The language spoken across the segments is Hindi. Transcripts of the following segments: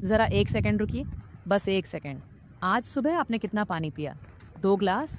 ज़रा 1 सेकंड रुकिए, बस 1 सेकंड। आज सुबह आपने कितना पानी पिया? 2 ग्लास?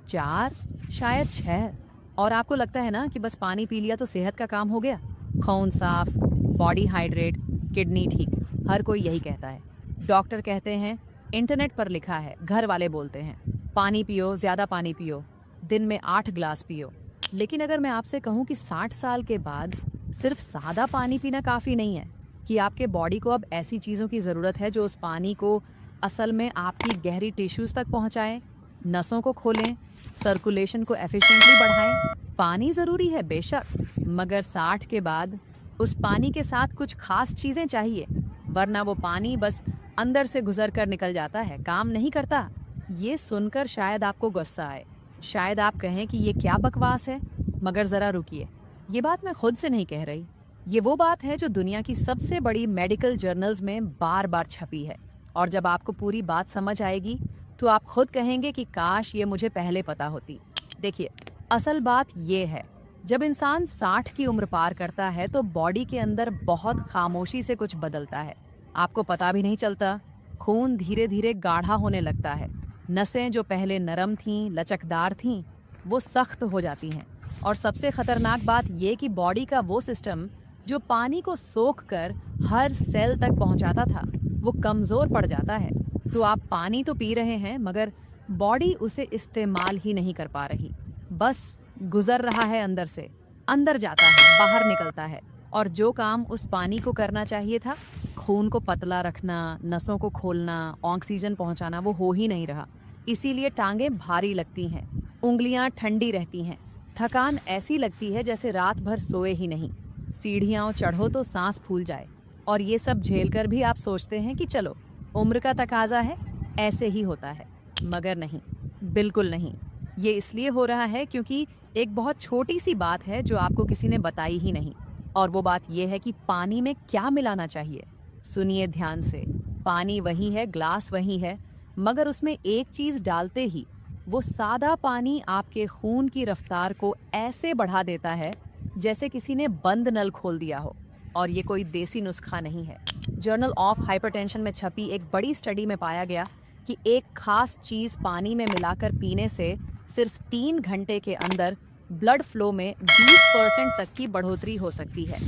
4? शायद 6? और आपको लगता है ना कि बस पानी पी लिया तो सेहत का काम हो गया? खून साफ, बॉडी हाइड्रेट, किडनी ठीक, हर कोई यही कहता है। डॉक्टर कहते हैं, इंटरनेट पर लिखा है, घर वाले बोलते हैं, पानी पियो, ज़्यादा पानी पियो, दिन में 8 ग्लास पियो। लेकिन अगर मैं आपसे कहूँ कि 60 साल के बाद सिर्फ सादा पानी पीना काफ़ी नहीं है, कि आपके बॉडी को अब ऐसी चीज़ों की ज़रूरत है जो उस पानी को असल में आपकी गहरी टिश्यूज़ तक पहुँचाएं, नसों को खोलें, सर्कुलेशन को एफिशिएंटली बढ़ाएं। पानी ज़रूरी है बेशक, मगर 60 के बाद उस पानी के साथ कुछ खास चीज़ें चाहिए, वरना वो पानी बस अंदर से गुजर कर निकल जाता है, काम नहीं करता। ये सुनकर शायद आपको गुस्सा आए, शायद आप कहें कि ये क्या बकवास है, मगर ज़रा रुकिए, ये बात मैं खुद से नहीं कह रही। ये वो बात है जो दुनिया की सबसे बड़ी मेडिकल जर्नल्स में बार बार छपी है। और जब आपको पूरी बात समझ आएगी तो आप खुद कहेंगे कि काश ये मुझे पहले पता होती। देखिए, असल बात ये है, जब इंसान 60 की उम्र पार करता है तो बॉडी के अंदर बहुत खामोशी से कुछ बदलता है। आपको पता भी नहीं चलता। खून धीरे धीरे गाढ़ा होने लगता है। नसें जो पहले नरम थीं, लचकदार थीं, वो सख्त हो जाती हैं। और सबसे खतरनाक बात ये कि बॉडी का वो सिस्टम जो पानी को सोख कर हर सेल तक पहुंचाता था, वो कमज़ोर पड़ जाता है। तो आप पानी तो पी रहे हैं, मगर बॉडी उसे इस्तेमाल ही नहीं कर पा रही, बस गुजर रहा है अंदर से, अंदर जाता है, बाहर निकलता है। और जो काम उस पानी को करना चाहिए था, खून को पतला रखना, नसों को खोलना, ऑक्सीजन पहुंचाना, वो हो ही नहीं रहा। इसीलिए टांगें भारी लगती हैं, उंगलियां ठंडी रहती हैं, थकान ऐसी लगती है जैसे रात भर सोए ही नहीं, सीढ़ियाँ चढ़ो तो सांस फूल जाए। और ये सब झेलकर भी आप सोचते हैं कि चलो, उम्र का तकाजा है, ऐसे ही होता है। मगर नहीं, बिल्कुल नहीं। ये इसलिए हो रहा है क्योंकि एक बहुत छोटी सी बात है जो आपको किसी ने बताई ही नहीं। और वो बात ये है कि पानी में क्या मिलाना चाहिए। सुनिए ध्यान से, पानी वही है, ग्लास वही है, मगर उसमें एक चीज़ डालते ही वो सादा पानी आपके खून की रफ्तार को ऐसे बढ़ा देता है जैसे किसी ने बंद नल खोल दिया हो। और ये कोई देसी नुस्खा नहीं है। जर्नल ऑफ हाइपरटेंशन में छपी एक बड़ी स्टडी में पाया गया कि एक खास चीज़ पानी में मिलाकर पीने से सिर्फ 3 घंटे के अंदर ब्लड फ्लो में 20% तक की बढ़ोतरी हो सकती है।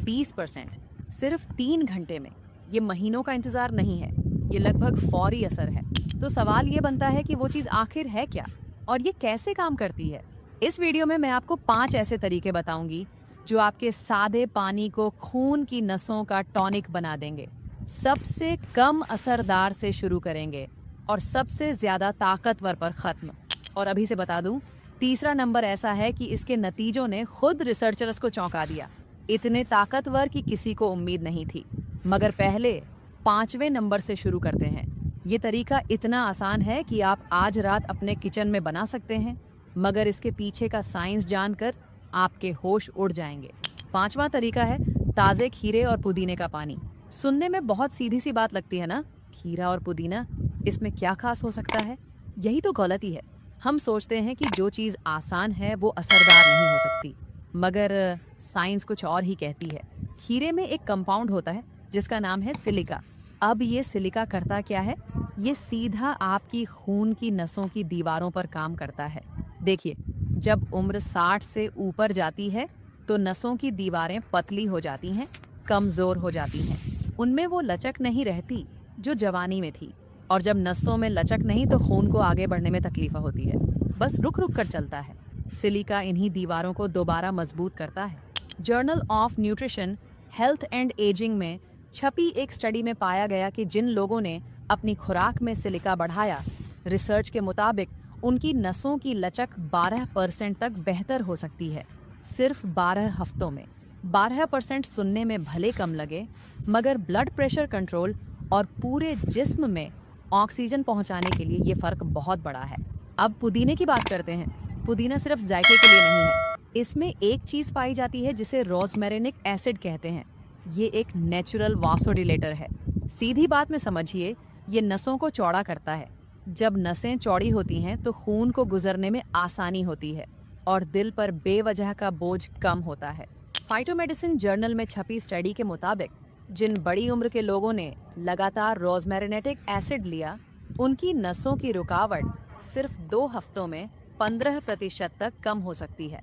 20%, सिर्फ 3 घंटे में। ये महीनों का इंतज़ार नहीं है, ये लगभग फौरी असर है। तो सवाल ये बनता है कि वो चीज़ आखिर है क्या, और ये कैसे काम करती है। इस वीडियो में मैं आपको 5 ऐसे तरीके बताऊंगी जो आपके सादे पानी को खून की नसों का टॉनिक बना देंगे। सबसे कम असरदार से शुरू करेंगे और सबसे ज़्यादा ताकतवर पर ख़त्म। और अभी से बता दूं, तीसरा नंबर ऐसा है कि इसके नतीजों ने खुद रिसर्चर्स को चौंका दिया, इतने ताकतवर कि किसी को उम्मीद नहीं थी। मगर पहले 5वें नंबर से शुरू करते हैं। ये तरीका इतना आसान है कि आप आज रात अपने किचन में बना सकते हैं, मगर इसके पीछे का साइंस जानकर आपके होश उड़ जाएंगे। 5वां तरीका है ताज़े खीरे और पुदीने का पानी। सुनने में बहुत सीधी सी बात लगती है ना, खीरा और पुदीना, इसमें क्या खास हो सकता है। यही तो गलती है। हम सोचते हैं कि जो चीज़ आसान है वो असरदार नहीं हो सकती, मगर साइंस कुछ और ही कहती है। खीरे में एक कंपाउंड होता है जिसका नाम है सिलिका। अब ये सिलिका करता क्या है? ये सीधा आपकी खून की नसों की दीवारों पर काम करता है। देखिए, जब उम्र 60 से ऊपर जाती है तो नसों की दीवारें पतली हो जाती हैं, कमज़ोर हो जाती हैं। उनमें वो लचक नहीं रहती जो जवानी में थी। और जब नसों में लचक नहीं तो खून को आगे बढ़ने में तकलीफ होती है, बस रुक रुक कर चलता है। सिलिका इन्हीं दीवारों को दोबारा मजबूत करता है। Journal of nutrition, health and ageing में छपी एक स्टडी में पाया गया कि जिन लोगों ने अपनी खुराक में सिलिका बढ़ाया, रिसर्च के मुताबिक उनकी नसों की लचक 12% तक बेहतर हो सकती है, सिर्फ 12 हफ्तों में। 12% सुनने में भले कम लगे, मगर ब्लड प्रेशर कंट्रोल और पूरे जिस्म में ऑक्सीजन पहुंचाने के लिए ये फ़र्क बहुत बड़ा है। अब पुदीने की बात करते हैं। पुदीना सिर्फ जायके के लिए नहीं है, इसमें एक चीज़ पाई जाती है जिसे रोज़मेरिक एसिड कहते हैं। ये एक नेचुरल वासोडिलेटर है। सीधी बात में समझिए, ये नसों को चौड़ा करता है। जब नसें चौड़ी होती हैं तो खून को गुजरने में आसानी होती है और दिल पर बेवजह का बोझ कम होता है। फाइटोमेडिसिन जर्नल में छपी स्टडी के मुताबिक जिन बड़ी उम्र के लोगों ने लगातार रोजमेरिनेटिक एसिड लिया, उनकी नसों की रुकावट सिर्फ 2 हफ्तों में 15% तक कम हो सकती है।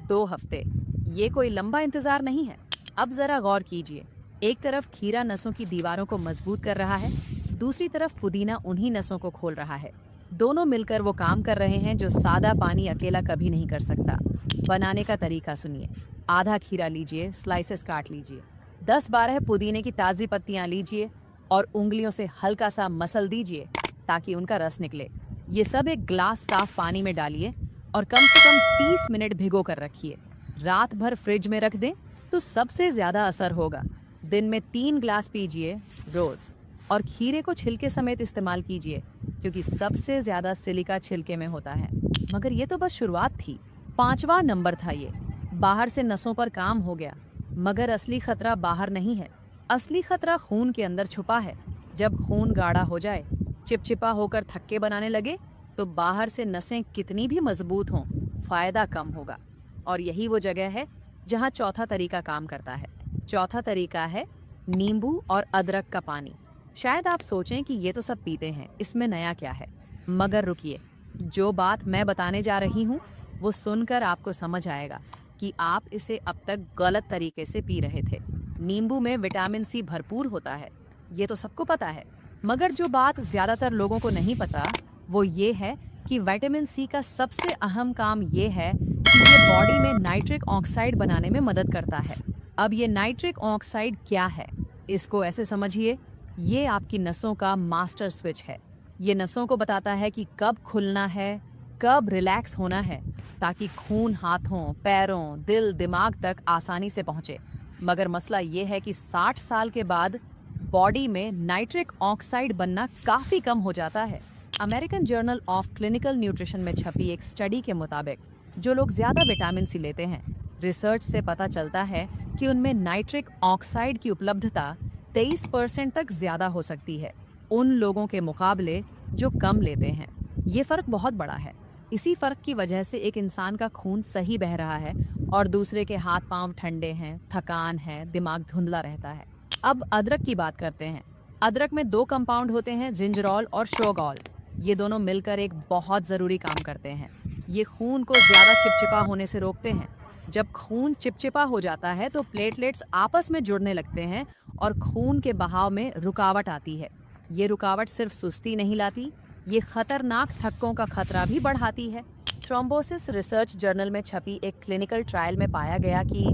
2 हफ्ते, ये कोई लंबा इंतजार नहीं है। अब जरा गौर कीजिए, एक तरफ खीरा नसों की दीवारों को मजबूत कर रहा है, दूसरी तरफ पुदीना उन्हीं नसों को खोल रहा है। दोनों मिलकर वो काम कर रहे हैं जो सादा पानी अकेला कभी नहीं कर सकता। बनाने का तरीका सुनिए। आधा खीरा लीजिए, स्लाइसेस काट लीजिए। 10-12 पुदीने की ताज़ी पत्तियां लीजिए और उंगलियों से हल्का सा मसल दीजिए ताकि उनका रस निकले। ये सब एक ग्लास साफ पानी में डालिए और कम से कम 30 मिनट भिगो कर रखिए। रात भर फ्रिज में रख दें तो सबसे ज़्यादा असर होगा। दिन में 3 ग्लास पीजिए रोज़, और खीरे को छिलके समेत इस्तेमाल कीजिए क्योंकि सबसे ज़्यादा सिलिका छिलके में होता है। मगर ये तो बस शुरुआत थी। 5वां नंबर था ये। बाहर से नसों पर काम हो गया, मगर असली खतरा बाहर नहीं है। असली खतरा खून के अंदर छुपा है। जब खून गाढ़ा हो जाए, चिपचिपा होकर थक्के बनाने लगे, तो बाहर से नसें कितनी भी मजबूत हों, फायदा कम होगा। और यही वो जगह है जहां चौथा तरीका काम करता है। चौथा तरीका है नींबू और अदरक का पानी। शायद आप सोचें कि ये तो सब पीते हैं, इसमें नया क्या है? मगर रुकिए, जो बात मैं बताने जा रही हूँ वो सुनकर आपको समझ आएगा कि आप इसे अब तक गलत तरीके से पी रहे थे। नींबू में विटामिन सी भरपूर होता है, ये तो सबको पता है। मगर जो बात ज़्यादातर लोगों को नहीं पता वो ये है कि विटामिन सी का सबसे अहम काम ये है कि ये बॉडी में नाइट्रिक ऑक्साइड बनाने में मदद करता है। अब ये नाइट्रिक ऑक्साइड क्या है? इसको ऐसे समझिए, ये आपकी नसों का मास्टर स्विच है। ये नसों को बताता है कि कब खुलना है, कब रिलैक्स होना है, ताकि खून हाथों, पैरों, दिल, दिमाग तक आसानी से पहुंचे। मगर मसला ये है कि 60 साल के बाद बॉडी में नाइट्रिक ऑक्साइड बनना काफ़ी कम हो जाता है। American journal of clinical nutrition में छपी एक स्टडी के मुताबिक जो लोग ज़्यादा विटामिन सी लेते हैं, रिसर्च से पता चलता है कि उनमें नाइट्रिक ऑक्साइड की उपलब्धता 23% तक ज़्यादा हो सकती है उन लोगों के मुकाबले जो कम लेते हैं। ये फ़र्क बहुत बड़ा है। इसी फ़र्क की वजह से एक इंसान का खून सही बह रहा है और दूसरे के हाथ पांव ठंडे हैं, थकान है, दिमाग धुंधला रहता है। अब अदरक की बात करते हैं। अदरक में 2 कंपाउंड होते हैं, जिंजरॉल और शोगॉल। ये दोनों मिलकर एक बहुत ज़रूरी काम करते हैं। ये खून को ज़्यादा चिपचिपा होने से रोकते हैं। जब खून चिपचिपा हो जाता है तो प्लेटलेट्स आपस में जुड़ने लगते हैं और खून के बहाव में रुकावट आती है। ये रुकावट सिर्फ सुस्ती नहीं लाती, ये खतरनाक थक्कों का खतरा भी बढ़ाती है। थ्रोम्बोसिस रिसर्च जर्नल में छपी एक क्लिनिकल ट्रायल में पाया गया कि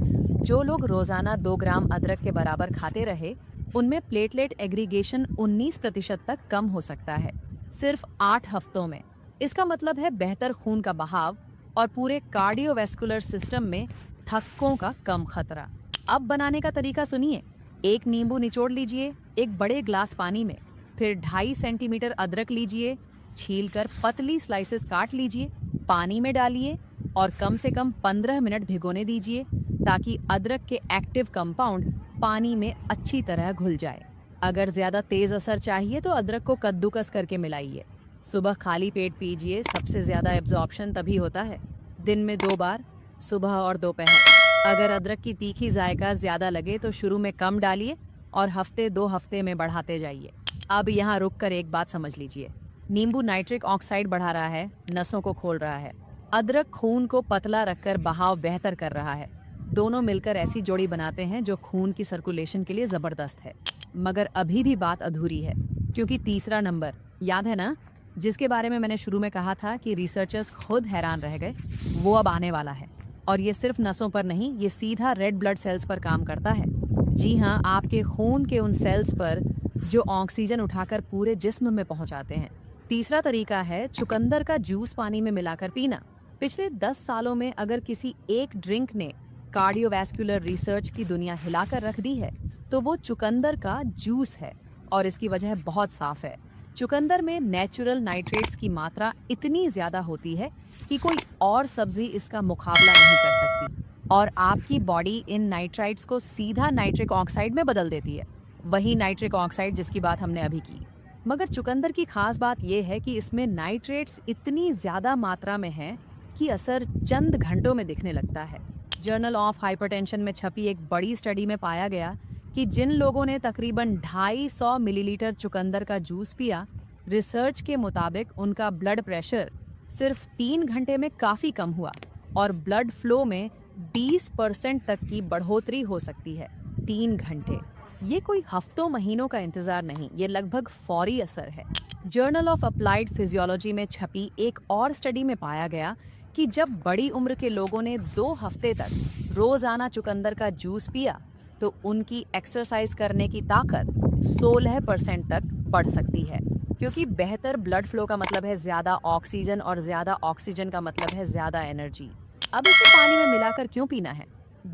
जो लोग रोजाना 2 ग्राम अदरक के बराबर खाते रहे, उनमें प्लेटलेट एग्रीगेशन 19% तक कम हो सकता है, सिर्फ 8 हफ्तों में। इसका मतलब है बेहतर खून का बहाव और पूरे कार्डियोवैस्कुलर सिस्टम में थक्कों का कम खतरा। अब बनाने का तरीका सुनिए। 1 नींबू निचोड़ लीजिए एक बड़े ग्लास पानी में, फिर 2.5 सेंटीमीटर अदरक लीजिए, छीलकर पतली स्लाइसेस काट लीजिए, पानी में डालिए और कम से कम 15 मिनट भिगोने दीजिए ताकि अदरक के एक्टिव कंपाउंड पानी में अच्छी तरह घुल जाए। अगर ज़्यादा तेज़ असर चाहिए तो अदरक को कद्दूकस करके मिलाइए। सुबह खाली पेट पीजिए, सबसे ज़्यादा एब्जॉर्प्शन तभी होता है। दिन में 2 बार, सुबह और दोपहर। अगर अदरक की तीखी जायका ज़्यादा लगे तो शुरू में कम डालिए और हफ्ते 2 हफ्ते में बढ़ाते जाइए। अब यहाँ रुककर एक बात समझ लीजिए। नींबू नाइट्रिक ऑक्साइड बढ़ा रहा है, नसों को खोल रहा है। अदरक खून को पतला रखकर बहाव बेहतर कर रहा है। दोनों मिलकर ऐसी जोड़ी बनाते हैं जो खून की सर्कुलेशन के लिए ज़बरदस्त है। मगर अभी भी बात अधूरी है, क्योंकि तीसरा नंबर याद है ना, जिसके बारे में मैंने शुरू में कहा था कि रिसर्चर्स खुद हैरान रह गए, वो अब आने वाला है। और ये सिर्फ नसों पर नहीं, ये सीधा रेड ब्लड सेल्स पर काम करता है। जी हाँ, आपके खून के उन सेल्स पर जो ऑक्सीजन उठाकर पूरे जिस्म में पहुंचाते हैं। तीसरा तरीका है चुकंदर का जूस पानी में मिलाकर पीना। पिछले 10 सालों में अगर किसी एक ड्रिंक ने कार्डियोवैस्कुलर रिसर्च की दुनिया हिलाकर रख दी है तो वो चुकंदर का जूस है, और इसकी वजह बहुत साफ है। चुकंदर में नेचुरल नाइट्रेट्स की मात्रा इतनी ज़्यादा होती है कि कोई और सब्जी इसका मुकाबला नहीं कर सकती, और आपकी बॉडी इन नाइट्राइट्स को सीधा नाइट्रिक ऑक्साइड में बदल देती है। वही नाइट्रिक ऑक्साइड जिसकी बात हमने अभी की। मगर चुकंदर की खास बात यह है कि इसमें नाइट्रेट्स इतनी ज़्यादा मात्रा में हैं कि असर चंद घंटों में दिखने लगता है। जर्नल ऑफ हाइपरटेंशन में छपी एक बड़ी स्टडी में पाया गया कि जिन लोगों ने तकरीबन 250 मिलीलीटर चुकंदर का जूस पिया, रिसर्च के मुताबिक उनका ब्लड प्रेशर सिर्फ 3 घंटे में काफी कम हुआ और ब्लड फ्लो में 20% तक की बढ़ोतरी हो सकती है। 3 घंटे, ये कोई हफ्तों महीनों का इंतजार नहीं, ये लगभग फौरी असर है। जर्नल ऑफ अप्लाइड फिजियोलॉजी में छपी एक और स्टडी में पाया गया कि जब बड़ी उम्र के लोगों ने 2 हफ्ते तक रोजाना चुकंदर का जूस पिया तो उनकी एक्सरसाइज करने की ताकत 16% तक बढ़ सकती है, क्योंकि बेहतर ब्लड फ्लो का मतलब है ज्यादा ऑक्सीजन और ज्यादा ऑक्सीजन का मतलब है ज्यादा एनर्जी। अब इसे पानी में मिलाकर क्यों पीना है?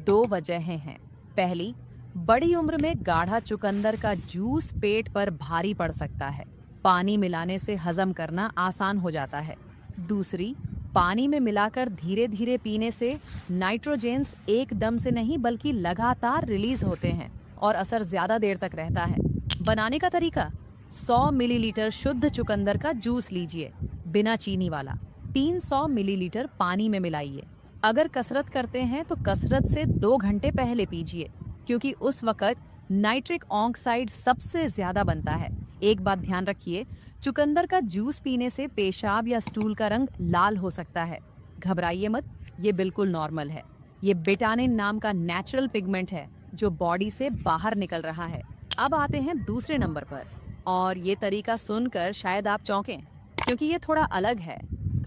2 वजहें हैं। पहली, बड़ी उम्र में गाढ़ा चुकंदर का जूस पेट पर भारी पड़ सकता है, पानी मिलाने से हजम करना आसान हो जाता है। दूसरी, पानी में मिलाकर धीरे धीरे पीने से नाइट्रोजेंस एकदम से नहीं बल्कि लगातार रिलीज होते हैं और असर ज्यादा देर तक रहता है। बनाने का तरीका: 100 मिलीलीटर शुद्ध चुकंदर का जूस लीजिए, बिना चीनी वाला। 300 मिलीलीटर पानी में मिलाइए। अगर कसरत करते हैं तो कसरत से 2 घंटे पहले पीजिए, क्योंकि उस वक्त नाइट्रिक ऑक्साइड सबसे ज्यादा बनता है। एक बात ध्यान रखिए, चुकंदर का जूस पीने से पेशाब या स्टूल का रंग लाल हो सकता है। घबराइए मत, ये बिल्कुल नॉर्मल है। ये बेटानिन नाम का नेचुरल पिगमेंट है जो बॉडी से बाहर निकल रहा है। अब आते हैं दूसरे नंबर पर, और ये तरीका सुनकर शायद आप चौंकें, क्योंकि ये थोड़ा अलग है,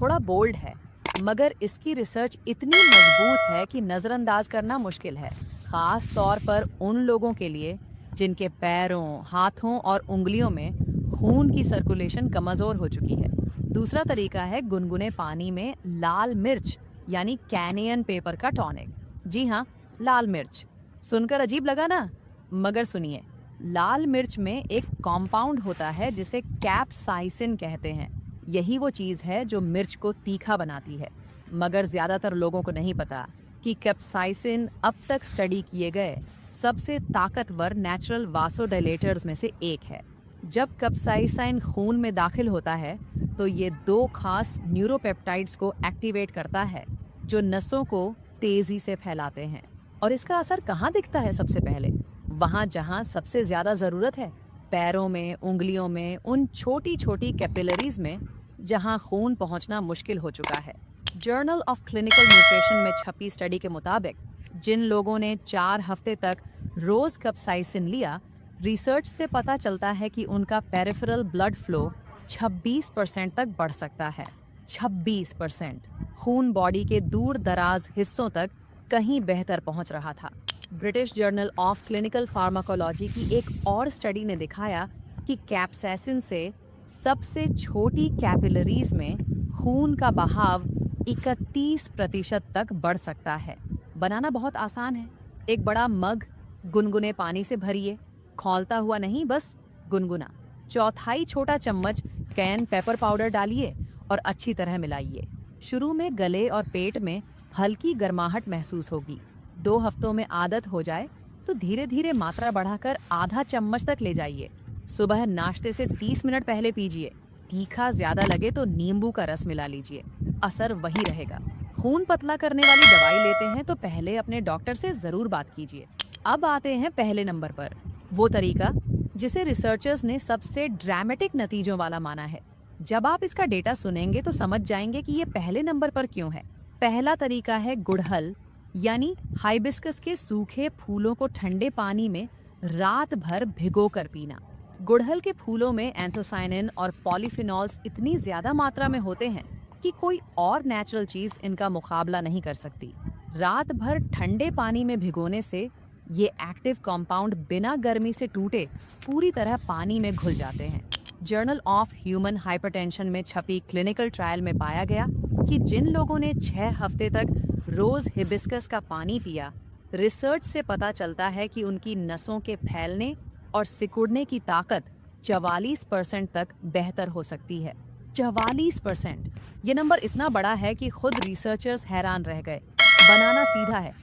थोड़ा बोल्ड है, मगर इसकी रिसर्च इतनी मजबूत है कि नज़रअंदाज करना मुश्किल है, खास तौर पर उन लोगों के लिए जिनके पैरों, हाथों और उंगलियों में खून की सर्कुलेशन कमज़ोर हो चुकी है। दूसरा तरीका है गुनगुने पानी में लाल मिर्च यानी कैनियन पेपर का टॉनिक। जी हाँ, लाल मिर्च। सुनकर अजीब लगा ना? मगर सुनिए, लाल मिर्च में एक कॉम्पाउंड होता है जिसे कैप्साइसिन कहते हैं। यही वो चीज़ है जो मिर्च को तीखा बनाती है। मगर ज़्यादातर लोगों को नहीं पता कि कैप्साइसिन अब तक स्टडी किए गए सबसे ताकतवर नेचुरल वासोडाइलेटर्स में से एक है। जब कैप्साइसिन खून में दाखिल होता है तो ये 2 खास न्यूरोपेप्टाइड्स को एक्टिवेट करता है जो नसों को तेज़ी से फैलाते हैं। और इसका असर कहाँ दिखता है? सबसे पहले वहाँ जहाँ सबसे ज़्यादा ज़रूरत है, पैरों में, उंगलियों में, उन छोटी छोटी कैपिलरीज में जहाँ खून पहुँचना मुश्किल हो चुका है। जर्नल ऑफ क्लिनिकल न्यूट्रिशन में छपी स्टडी के मुताबिक जिन लोगों ने 4 हफ्ते तक रोज कैप्साइसिन लिया, रिसर्च से पता चलता है कि उनका पेरिफेरल ब्लड फ्लो 26% तक बढ़ सकता है। 26%। खून बॉडी के दूर दराज हिस्सों तक कहीं बेहतर पहुंच रहा था। British journal of clinical pharmacology की एक और स्टडी ने दिखाया कि कैप्साइसिन से सबसे छोटी कैपिलरीज में खून का बहाव 31% तक बढ़ सकता है। बनाना बहुत आसान है। एक बड़ा मग गुनगुने पानी से भरिए, खौलता हुआ नहीं, बस गुनगुना। 1/4 छोटा चम्मच कैन पेपर पाउडर डालिए और अच्छी तरह मिलाइए। शुरू में गले और पेट में हल्की गर्माहट महसूस होगी। 2 हफ्तों में आदत हो जाए तो धीरे धीरे मात्रा बढ़ाकर आधा चम्मच तक ले जाइए। सुबह नाश्ते से 30 मिनट पहले पीजिए। तीखा ज्यादा लगे तो नींबू का रस मिला लीजिए, असर वही रहेगा। खून पतला करने वाली दवाई लेते हैं तो पहले अपने डॉक्टर से जरूर बात कीजिए। अब आते हैं पहले नंबर पर, वो तरीका जिसे रिसर्चर्स ने सबसे ड्रामेटिक नतीजों वाला माना है। जब आप इसका डेटा सुनेंगे तो समझ जाएंगे कि ये पहले नंबर पर क्यों है। पहला तरीका है गुड़हल यानी हाइबिस्कस के सूखे फूलों को ठंडे पानी में रात भर भिगो कर पीना। गुड़हल के फूलों में एंथोसायनिन और पॉलीफिनॉल्स इतनी ज्यादा मात्रा में होते हैं कि कोई और नेचुरल चीज इनका मुकाबला नहीं कर सकती। रात भर ठंडे पानी में भिगोने से ये एक्टिव कंपाउंड बिना गर्मी से टूटे पूरी तरह पानी में घुल जाते हैं। जर्नल ऑफ ह्यूमन हाइपरटेंशन में छपी क्लिनिकल ट्रायल में पाया गया कि जिन लोगों ने 6 हफ्ते तक रोज हिबिस्कस का पानी पिया, रिसर्च से पता चलता है कि उनकी नसों के फैलने और सिकुड़ने की ताकत 44% तक बेहतर हो सकती है। 44%। ये नंबर इतना बड़ा है कि खुद रिसर्चर्स हैरान रह गए। बनाना सीधा है।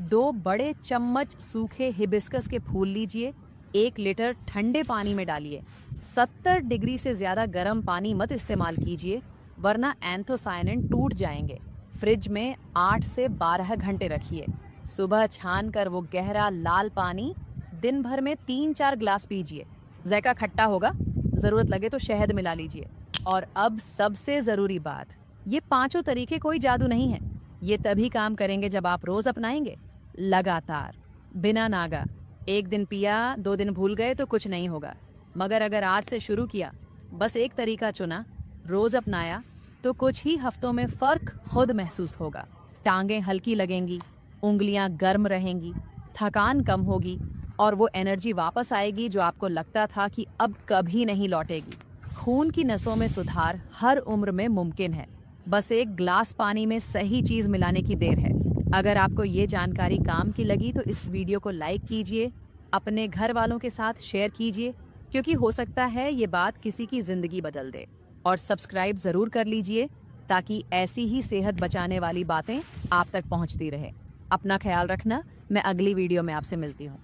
2 बड़े चम्मच सूखे हिबिस्कस के फूल लीजिए, 1 लीटर ठंडे पानी में डालिए। 70 डिग्री से ज्यादा गर्म पानी मत इस्तेमाल कीजिए, वरना एंथोसायनिन टूट जाएंगे। फ्रिज में 8 से 12 घंटे रखिए। सुबह छान कर वो गहरा लाल पानी दिन भर में 3-4 ग्लास पीजिए। जायका खट्टा होगा, जरूरत लगे तो शहद मिला लीजिए। और अब सबसे जरूरी बात, ये पांचों तरीके कोई जादू नहीं है। ये तभी काम करेंगे जब आप रोज अपनाएंगे, लगातार, बिना नागा। एक दिन पिया, 2 दिन भूल गए तो कुछ नहीं होगा, मगर अगर आज से शुरू किया, बस एक तरीका चुना, रोज अपनाया, तो कुछ ही हफ्तों में फर्क खुद महसूस होगा। टांगें हल्की लगेंगी, उंगलियां गर्म रहेंगी, थकान कम होगी और वो एनर्जी वापस आएगी जो आपको लगता था कि अब कभी नहीं लौटेगी। खून की नसों में सुधार हर उम्र में मुमकिन है। बस एक ग्लास पानी में सही चीज मिलाने की देर है। अगर आपको ये जानकारी काम की लगी तो इस वीडियो को लाइक कीजिए, अपने घर वालों के साथ शेयर कीजिए, क्योंकि हो सकता है ये बात किसी की जिंदगी बदल दे। और सब्सक्राइब जरूर कर लीजिए ताकि ऐसी ही सेहत बचाने वाली बातें आप तक पहुंचती रहे। अपना ख्याल रखना। मैं अगली वीडियो में आपसे मिलती हूँ।